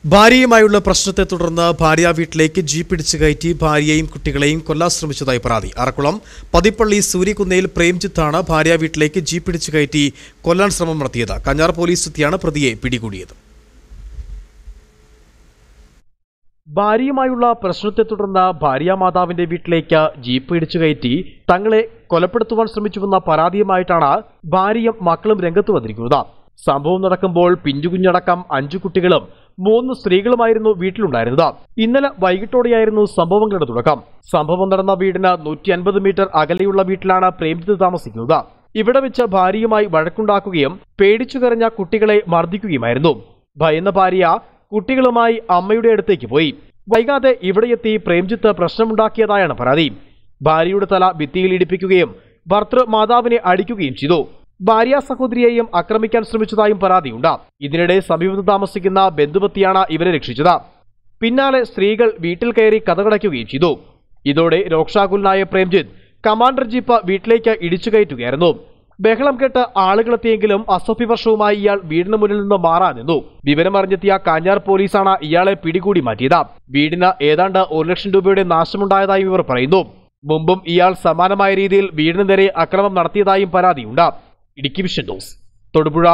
ഭാര്യയുമായുള്ള പ്രശ്നത്തെ തുടർന്ന് ഭാര്യ വീട്ടിലേക്ക് ജീപ്പ് ഇടിച്ചു കയറ്റി ഭാര്യയെയും കുട്ടികളെയും കൊല്ലാൻ ശ്രമിച്ചതായി പരാതി. അറക്കുളം പതിപ്പള്ളി സൂര്യകുന്നയിൽ പ്രേംജിത്താണ് ഭാര്യ വീട്ടിലേക്ക് ജീപ്പ് ഇടിച്ചു കയറ്റി കൊല്ലാൻ ശ്രമം നടത്തിയത്. കഞ്ഞാർ പോലീസ് എത്തിയാണ് പ്രതിയെ പിടികൂടിയത്. ഭാര്യയുമായുള്ള പ്രശ്നത്തെ തുടർന്ന് ഭാര്യാമാതാവിന്റെ വീട്ടിലേക്ക് ജീപ്പ് ഇടിച്ചു കയറ്റി തങ്ങളെ കൊലപ്പെടുത്തുവാൻ ശ്രമിച്ചുവെന്ന പരാതിയുമായിട്ടാണ് ഭാര്യയും മക്കളും രംഗത്ത് വന്നിരിക്കുന്നത്. സംഭവം നടക്കുമ്പോൾ പിഞ്ചുകുഞ്ഞടക്കം 5 കുട്ടികളും 3 സ്ത്രീകളുമായിരുന്നു വീട്ടിലുണ്ടായിരുന്നത്. ഇന്നലെ വൈകിട്ടോടെയായിരുന്നു സംഭവങ്ങളുടെ തുടക്കം. സംഭവം നടന്ന വീടിന് 150 മീറ്റർ അകലെയുള്ള വീട്ടിലാണ് പ്രേംജിത്ത് താമസിക്കുന്നത്. ഇവിടെ വെച്ച് ഭാര്യയുമായി വഴക്കുണ്ടാക്കുകയും പേടിച്ചു കരഞ്ഞ കുട്ടികളെ മർദ്ദിക്കുകയുമായിരുന്നു. ഭയന്ന ഭാര്യ കുട്ടികളുമായി അമ്മയുടെ അടുത്തേക്ക് പോയി. വൈകാതെ ഇവിടെയെത്തി പ്രേംജിത്ത് പ്രശ്നമുണ്ടാക്കിയതായാണ് പരാതി. ഭാര്യയുടെ തല ഭിത്തിയിൽ ഇടിപ്പിക്കുകയും ഭർത്തൃ മാതാവിനെ അടിക്കുകയും ചെയ്തു. ഭാര്യ സഹോദരിയെയും ആക്രമിക്കാൻ ശ്രമിച്ചതായും പരാതിയുണ്ട്. ഇതിനിടെ സമീപത്ത് താമസിക്കുന്ന ബന്ധുപത്തിയാണ് ഇവരെ രക്ഷിച്ചത്. പിന്നാലെ സ്ത്രീകൾ വീട്ടിൽ കയറി കതകടയ്ക്കുകയും ചെയ്തു. ഇതോടെ രോക്ഷാകുലനായ പ്രേംജിത്ത് കമാൻഡർ ജീപ്പ് വീട്ടിലേക്ക് ഇടിച്ചു കയറ്റുകയായിരുന്നു. ബഹളം കേട്ട് ആളുകളെത്തിയെങ്കിലും അസഭ്യവർഷവുമായി ഇയാൾ വീടിന് മുന്നിൽ നിന്ന് മാറാൻ നിന്നു. വിവരമറിഞ്ഞെത്തിയ കാഞ്ഞാർ പോലീസാണ് ഇയാളെ പിടികൂടി മാറ്റിയത്. വീടിന് ഏതാണ്ട് 1 ലക്ഷം രൂപയുടെ നാശമുണ്ടായതായും ഇവർ പറയുന്നു. മുമ്പും ഇയാൾ സമാനമായ രീതിയിൽ വീടിന് നേരെ അക്രമം നടത്തിയതായും പരാതിയുണ്ട്. Idukki vision news, Thodupuzha.